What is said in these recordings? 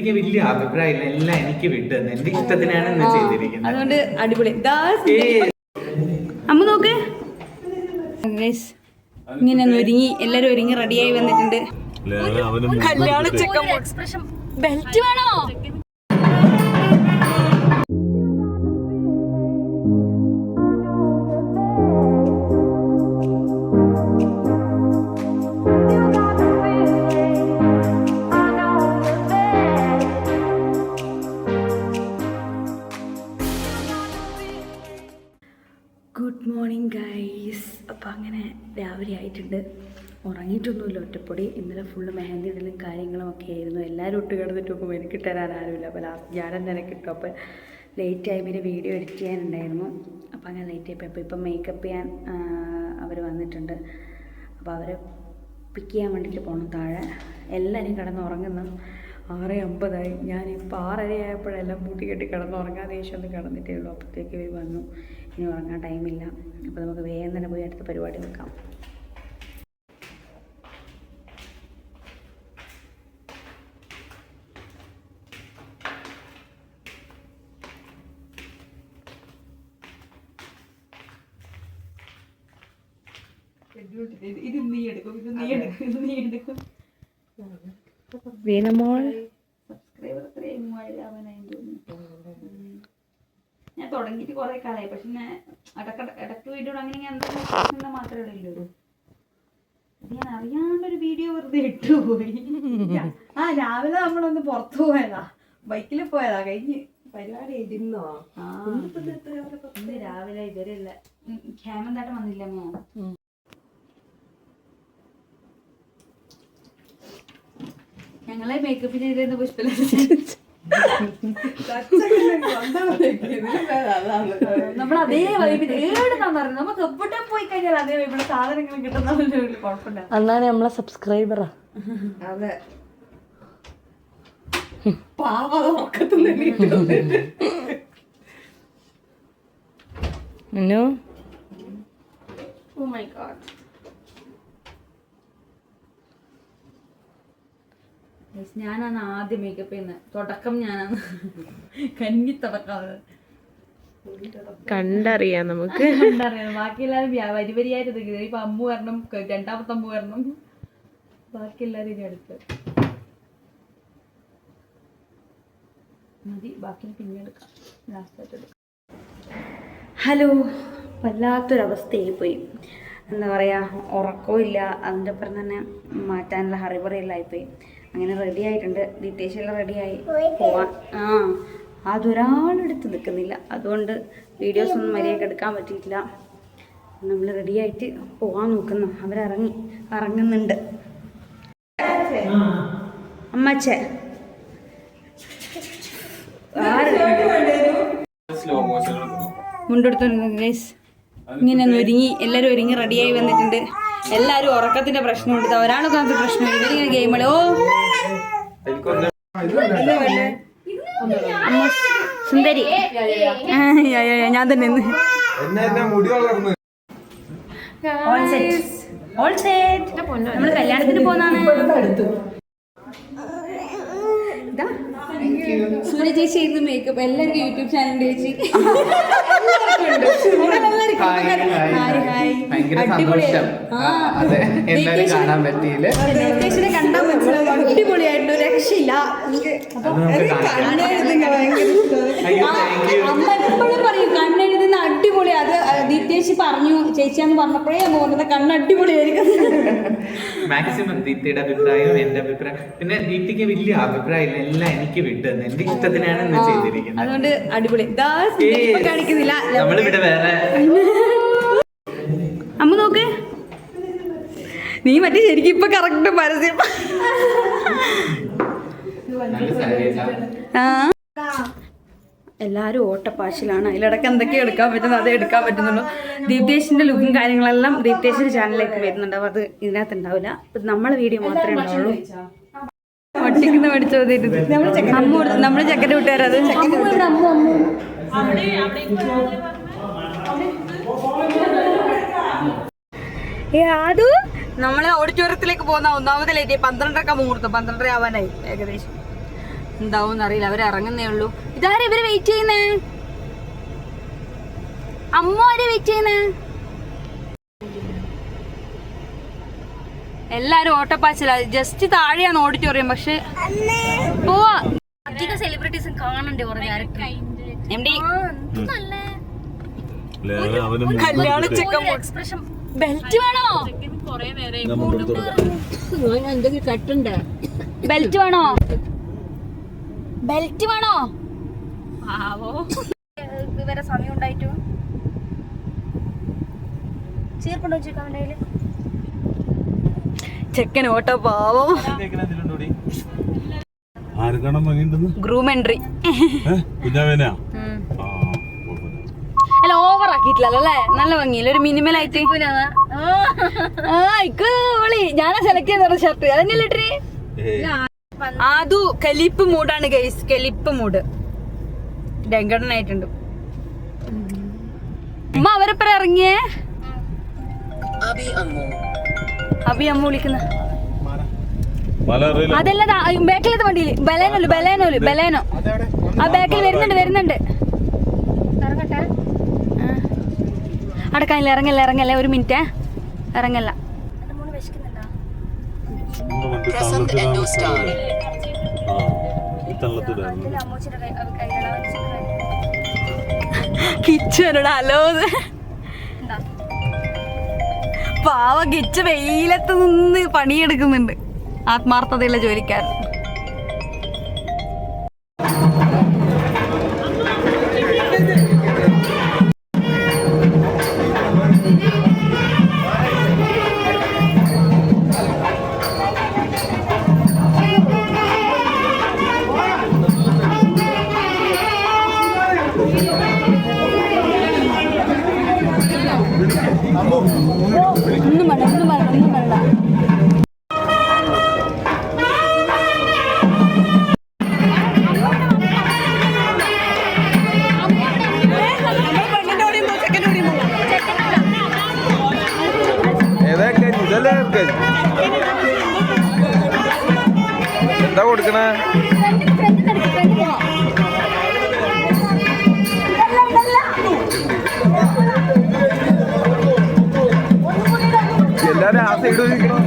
ദീപ്തിക്ക് വലിയ അഭിപ്രായമില്ല, എല്ലാം എനിക്ക് വിട്ടു തന്നെ, എന്റെ ഇഷ്ടത്തിനാണ് ഇന്ന് ചെയ്തിരിക്കുന്നത്. അതുകൊണ്ട് അടിപൊളി. അമ്മ നോക്ക്, ഇങ്ങനെ ഒരുങ്ങി എല്ലാരും ഒരുങ്ങി റെഡിയായി വന്നിട്ടുണ്ട്. കല്യാണ ചെക്കൻ ബെൽറ്റ് വേണോ? Good morning guys. അപ്പോൾ അങ്ങനെ രാവിലെ ആയിട്ടുണ്ട്. ഉറങ്ങിയിട്ടൊന്നുമില്ല, ഒറ്റപ്പൊടി. ഇന്നലെ ഫുള്ള് മെഹന്തി ഇടലും കാര്യങ്ങളും ഒക്കെ ആയിരുന്നു. എല്ലാവരും ഇട്ട് കിടന്നിട്ട് നോക്കുമ്പോൾ എനിക്ക് തരാൻ ആരുമില്ല. അപ്പോൾ ലാസ്റ്റ് ഞാനും എനിക്ക് കിട്ടും. അപ്പോൾ ലേറ്റായി, പിന്നെ വീഡിയോ എഡിറ്റ് ചെയ്യാനുണ്ടായിരുന്നു. അപ്പോൾ അങ്ങനെ ലേറ്റ് ആയിപ്പോൾ ഇപ്പം മേക്കപ്പ് ചെയ്യാൻ അവർ വന്നിട്ടുണ്ട്. അപ്പോൾ അവരെ പിക്ക് ചെയ്യാൻ വേണ്ടിയിട്ട് പോകണം താഴെ. എല്ലാവരും കിടന്ന് ഉറങ്ങുന്നു. 6:50 ഞാനിപ്പോൾ 6:30 ആയപ്പോഴെല്ലാം പൂട്ടി കെട്ടി കിടന്നുറങ്ങാൻ ദേഷ്യം ഒന്ന് കിടന്നിട്ടേ ഉള്ളൂ. അപ്പോഴത്തേക്ക് ഇവർ വന്നു. ഇനി ഉറങ്ങാൻ ടൈമില്ല. അപ്പോൾ നമുക്ക് വേഗം തന്നെ പോയി അടുത്ത പരിപാടി വെക്കാം. വീണമോൾ സബ്സ്ക്രൈബർ 3000 ഞാൻ തുടങ്ങിയിട്ട് കുറെ കാലമായി. പക്ഷെ ഞാൻ ഇടക്ക് വീഡിയോ അങ്ങനെ എന്താ മാത്രമേ ഉള്ളൂ. ഞാൻ അറിയാണ്ടൊരു വീഡിയോ വെറുതെ ഇട്ടുപോയി. രാവിലെ നമ്മളൊന്ന് പുറത്തു പോയതാ, ബൈക്കിൽ പോയതാ. കഴിഞ്ഞ് പരിപാടി ഇരുന്നോ? ഇന്ന് രാവിലെ ഇവരല്ല ഹേമന്താട്ടം വന്നില്ലമ്മോ. ഞങ്ങളെ മേക്കപ്പ് ചെയ്തിരുന്ന പുഷ്പല നമ്മളതേ വൈബിൽ ഏടുന്നാന്ന് പറഞ്ഞു. നമുക്ക് എവിടെ പോയി കഴിഞ്ഞാൽ അതേ വൈബിലെ സാധനങ്ങൾ കിട്ടുന്ന കുഴപ്പമില്ല. അന്നാണ് നമ്മളെ സബ്സ്ക്രൈബറാ. അതെ, ഓ മൈ ഗോഡ്. ഞാനാണ് ആദ്യം മേക്കപ്പ് ചെയ്യുന്നത്. തുടക്കം ഞാനാണ്, കന്നി തുടക്കം. കണ്ടറിയാം നമുക്ക്, കണ്ടറിയാം. ബാക്കി എല്ലാവരും വരി വരിയായിട്ട് നിൽക്കുന്നത്. ഇപ്പൊ അമ്മു വരണം, രണ്ടാമത്തെ അമ്മു വരണം, ബാക്കി എല്ലാവരും ഇനി അടുത്ത് മതി. ബാക്കി പിന്നെ എടുക്കാം, ലാസ്റ്റായിട്ട് എടുക്കാം. ഹലോ, വല്ലാത്തൊരവസ്ഥയായി പോയി. എന്താ പറയുക, ഉറക്കവും ഇല്ല, അതിൻ്റെ ഒപ്പം തന്നെ മാറ്റാനുള്ള ഹറിബറിയെല്ലായിപ്പോയി. അങ്ങനെ റെഡി ആയിട്ടുണ്ട്. ദീപ്തേശെല്ലാം റെഡിയായി പോവാൻ. അതൊരാളെടുത്ത് നിൽക്കുന്നില്ല, അതുകൊണ്ട് വീഡിയോസ് ഒന്നും മര്യാദയ്ക്ക് എടുക്കാൻ പറ്റിയിട്ടില്ല. നമ്മൾ റെഡിയായിട്ട് പോവാൻ നോക്കുന്നു. ഇറങ്ങുന്നുണ്ട്. അമ്മച്ചേ മുണ്ടെടുത്തോണ്ട് ഗൈസ്. ഇങ്ങനെ ഒരുങ്ങി എല്ലാവരും ഒരുങ്ങി റെഡിയായി വന്നിട്ടുണ്ട്. എല്ലാവരും ഉറക്കത്തിന്റെ പ്രശ്നമുണ്ട്. ഒരാളൊക്കെ നമുക്ക് പ്രശ്നമില്ല. ഇവരിങ്ങനെ ഗെയിം കളി. ഓ സുന്ദരി, ഞാൻ തന്നെ നമ്മള് കല്യാണത്തിന് പോന്നാണ്. സൂര്യ ചേച്ചി ആയിരുന്നു മേക്കപ്പ്. എല്ലാവർക്കും യൂട്യൂബ് ചാനൽ ചേച്ചി. ദീപ്തേശിനെ കണ്ടാൻ പറ്റില്ല, അടിപൊളിയായിട്ട് രക്ഷയില്ല. അമ്മ എപ്പോഴും പറയും കണ്ണെഴുതുന്ന അടിപൊളി. അത് ദീപ്തേശി പറഞ്ഞു, ചേച്ചിയാന്ന് പറഞ്ഞപ്പോഴേ അമ്മ പറഞ്ഞത് കണ്ണ് അടിപൊളിയായിരിക്കും. മാക്സിമം ദീപ്തിയുടെ അഭിപ്രായവും എന്റെ അഭിപ്രായം, പിന്നെ ദീപ്തിക്ക് വലിയ അഭിപ്രായമില്ല, എല്ലാം എനിക്ക് വിട്ടു തന്നെ, എന്റെ ഇഷ്ടത്തിനാണ് ഇന്ന് ചെയ്തിരിക്കുന്നത്. അതുകൊണ്ട് അടിപൊളി. കാണിക്കുന്നില്ല നമ്മളിവിടെ വേറെ. അമ്മ നോക്ക്, നീ മറ്റേ ശരിക്കും ഇപ്പൊ കറക്റ്റ് പരസ്യം. എല്ലാവരും ഓട്ടപ്പാച്ചിലാണ്. അതിലിടയ്ക്ക് എന്തൊക്കെയോ എടുക്കാൻ പറ്റുന്നത് അതേ എടുക്കാൻ പറ്റുന്നുള്ളൂ. ദീപ്തേശിന്റെ ലുക്കും കാര്യങ്ങളെല്ലാം ദീപ്തേശിന്റെ ചാനലിലേക്ക് വരുന്നുണ്ട്. അപ്പോൾ അത് ഇതിനകത്ത് ഉണ്ടാവില്ല. നമ്മളെ വീഡിയോ മാത്രമേ ഉണ്ടാവുള്ളൂ. ഒട്ടിക്കുന്ന മേടിച്ചോ അമ്മ, നമ്മള് ചെക്കൻ്റെ വിട്ടുകാരത്. അത് നമ്മളെ ഓഡിറ്റോറിയത്തിലേക്ക് പോകുന്ന ഒന്നാമത്തെ ലേറ്റ്. 12:30 മുഹൂർത്തം, 12:30 ആവാനായി ഏകദേശം. എന്താവും അറിയില്ല. അവർ ഇറങ്ങുന്നേ ഉള്ളൂ. ഇതാരും ഇവര് വെയിറ്റ് ചെയ്യുന്നേ? അമ്മ ആര് വെയിറ്റ് ചെയ്യുന്നേ? എല്ലാരും ഓട്ടപ്പാച്ചില. ജസ്റ്റ് താഴെയാണ് ഓഡിറ്റോറിയം. പക്ഷെ പോവാ. അധികം സെലിബ്രിറ്റീസും കാണണ്ടേ കുറെ ക്യാരക്ടർ. കല്യാണ ചെക്കൻ എക്സ്പ്രഷൻ. ബെൽറ്റ് വേണോ? കട്ടുണ്ട്. ബെൽറ്റ് വേണോ? ബെൽറ്റ് വേണോ? ഇവരെ സമയം ഉണ്ടായിട്ടു ചീർപ്പുണ്ടോ ചേക്കാൻ കയ്യില്? ചെക്കൻ ഓട്ടോ പാവം. Groom entry. അല്ല ഓവർ ആക്കിയിട്ടില്ലല്ലോ അല്ലേ? നല്ല ഭംഗിയില്ല. ഒരു മിനിമൽ ആയിട്ട്. ഞാനാ സെലക്ട് ചെയ്ത ഷർട്ട് അതന്നെയല്ലേ ഇട്ടിന്? അതു കലിപ്പ് മൂഡാണ് ഗൈസ്. കലിപ്പ് മൂഡ് ഡെങ്കടനായിട്ടുണ്ട്. അമ്മ അവരെപ്പറ ഇറങ്ങിയേ? അബി അമ്മ വിളിക്കുന്ന അതല്ല ബാക്കിലത്തെ വണ്ടിയില്. ബലേനോ ആ ബാക്കിൽ വരുന്നുണ്ട്. ഇറങ്ങട്ടെ. അടക്കാനില്ല. ഇറങ്ങല്ല. ഒരു മിനിറ്റ് ഇറങ്ങല്ല. കിച്ചനോട് ഹലോ. പാവ കിച്ച വെയിലത്ത് നിന്ന് പണിയെടുക്കുന്നുണ്ട്. ആത്മാർത്ഥതയുള്ള ജോലിക്കാരൻ. ഒന്നും വേണ്ട. എന്താ കൊടുക്കണേ? എല്ലാരും ആ സൈഡ് നിൽക്കണം.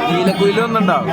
നീലക്കുയിലൊന്നുണ്ടാവും.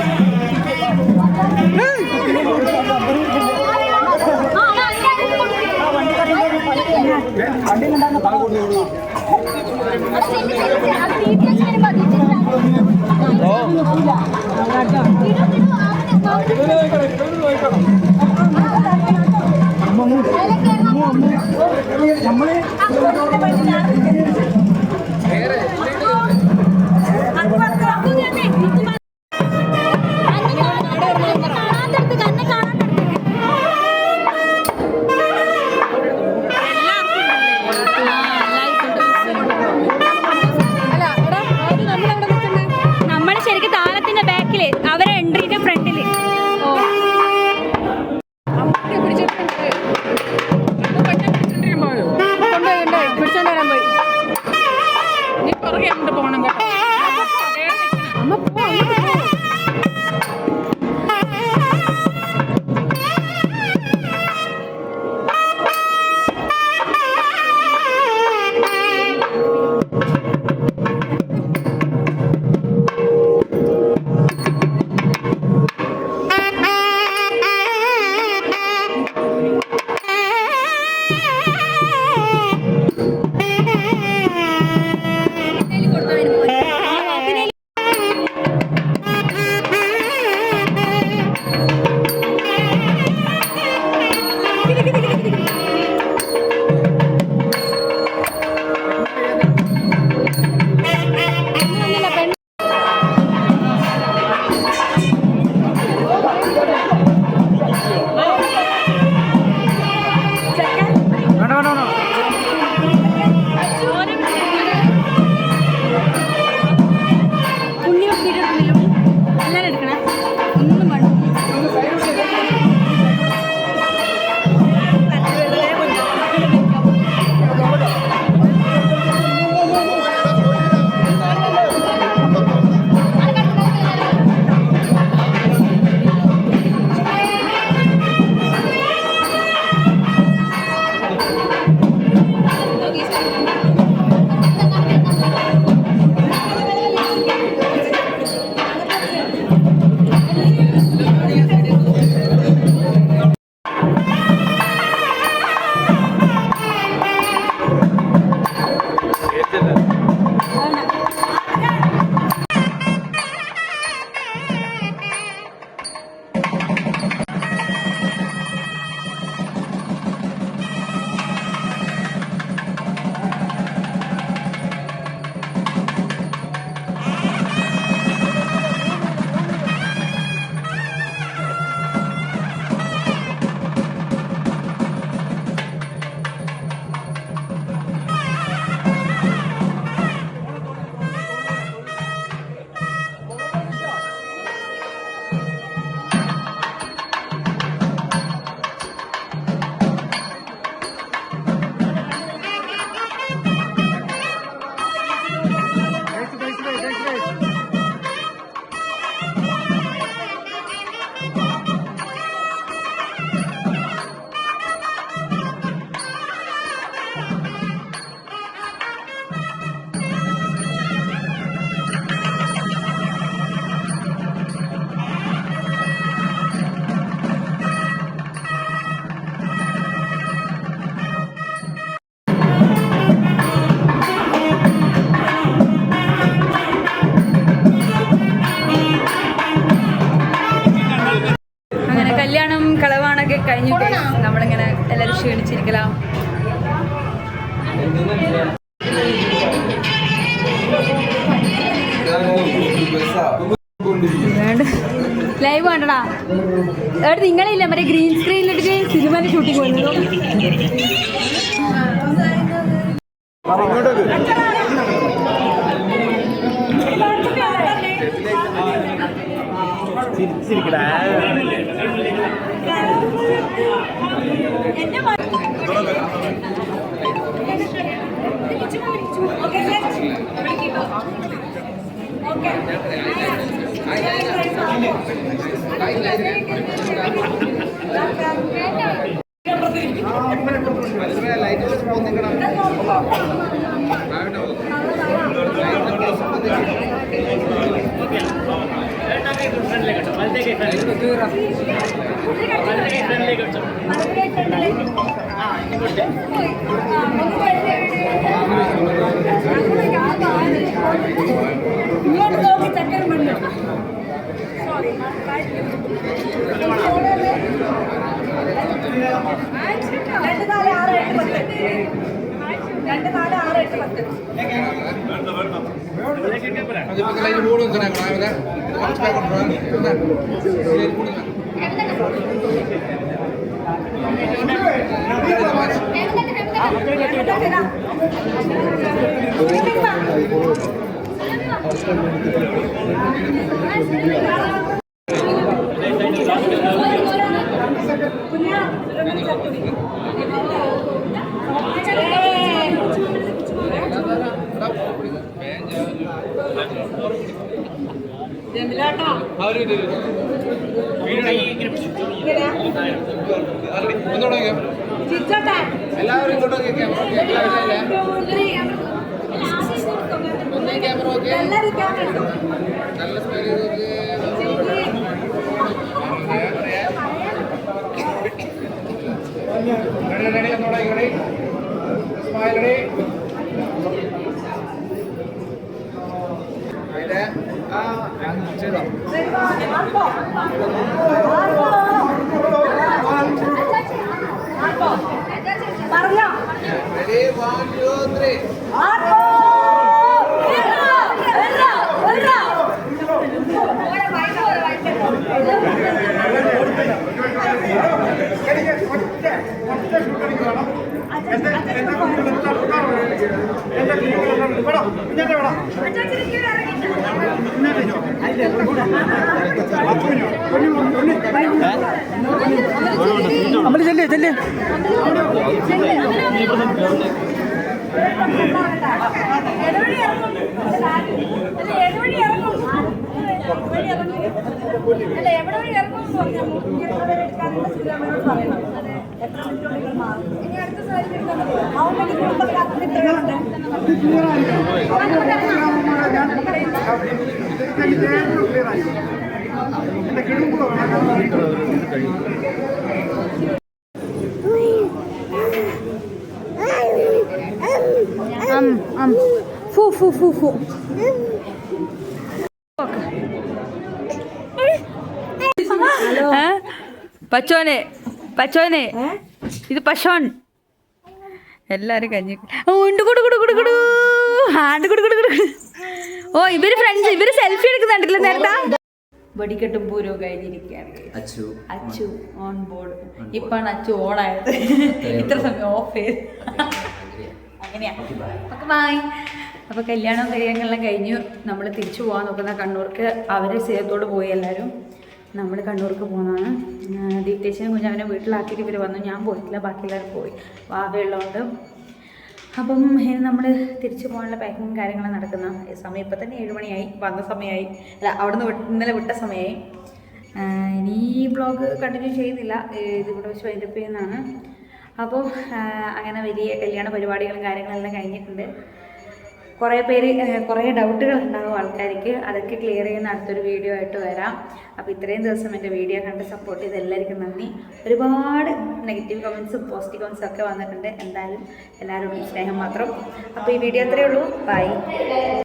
നമ്മള് ശരിക്കും താളത്തിന്റെ ബാക്കില് അവരെ എൻട്രീന്റെ ഫ്രണ്ടില്. പിടിച്ചോണ്ട് വരാൻ പോയി. പോണം കേട്ടോ. അമ്മ പോ. കഴിഞ്ഞു guys. നമ്മളിങ്ങനെ എല്ലാവരും ക്ഷീണിച്ചിരിക്കലാം. ലൈവ് വേണ്ടടാ. എവിടെ നിങ്ങളില്ല മറ്റേ ഗ്രീൻ സ്ക്രീനിലിട്ട് സിനിമയുടെ ഷൂട്ടിങ് വന്നു. എല്ലാവരും നല്ല സ്മൈൽ നമ്മൾ ചെല്ലേ ചെല്ലേ ഫു ഫു ഫു ഫു പച്ചോനെ പച്ചോനെ ഇത് പശോൻ എല്ലാരും കഞ്ഞി ഉണ്ട് കൊടു കൊടു കൊടു കൊടു ഹാണ്ട് കൊടു കൊടു കൊടു. ഓ ഇവര് ഫ്രണ്ട്സ്, ഇവര് സെൽഫി എടുക്കുന്നുണ്ടല്ലോ നേരത്തെ. വെടിക്കെട്ടും പൂരവും കഴിഞ്ഞിരിക്കുകയാണ് അച്ചു ഓൺ ബോർഡ്. ഇപ്പാണ് അച്ചു ഓണായത്, ഇത്ര സമയം ഓഫ് ചെയ്ത്. അങ്ങനെയാ. Okay bye. അപ്പോൾ കല്യാണവും കാര്യങ്ങളെല്ലാം കഴിഞ്ഞു. നമ്മൾ തിരിച്ചു പോകാൻ നോക്കുന്ന കണ്ണൂർക്ക്. അവരെ സേവത്തോട് പോയി എല്ലാവരും. നമ്മൾ കണ്ണൂർക്ക് പോകുന്നതാണ്. ദീപ്തേശനും കുഞ്ഞവനെ വീട്ടിലാക്കിയിട്ട് ഇവർ വന്നു. ഞാൻ പോയിട്ടില്ല, ബാക്കിയെല്ലാവരും പോയി, വാവയുള്ളതുകൊണ്ട്. അപ്പം നമ്മൾ തിരിച്ചു പോകാനുള്ള പാക്കിങ്ങും കാര്യങ്ങളും നടക്കുന്ന സമയം ഇപ്പം തന്നെ 7 മണിയായി. വന്ന സമയമായി, അല്ല അവിടുന്ന് ഇന്നലെ വിട്ട സമയമായി. ഇനി ഈ ബ്ലോഗ് കണ്ടിന്യൂ ചെയ്യുന്നില്ല, ഇതിവിടെ വെച്ച് വൈൻഡപ്പ് ചെയ്യുന്നതാണ്. അപ്പോൾ അങ്ങനെ വലിയ കല്യാണ പരിപാടികളും കാര്യങ്ങളെല്ലാം കഴിഞ്ഞിട്ടുണ്ട്. കുറേ പേര് കുറേ ഡൗട്ടുകൾ ഉണ്ടാകും ആൾക്കാർക്ക്. അതൊക്കെ ക്ലിയർ ചെയ്യുന്ന അടുത്തൊരു വീഡിയോ ആയിട്ട് വരാം. അപ്പോൾ ഇത്രയും ദിവസം എൻ്റെ വീഡിയോ കണ്ട് സപ്പോർട്ട് ചെയ്ത് എല്ലാവർക്കും നന്ദി. ഒരുപാട് നെഗറ്റീവ് കമൻസും പോസിറ്റീവ് കമൻസും ഒക്കെ വന്നിട്ടുണ്ട്. എന്തായാലും എല്ലാവരോടും സ്നേഹം മാത്രം. അപ്പോൾ ഈ വീഡിയോ അത്രയേ ഉള്ളൂ. ബൈ.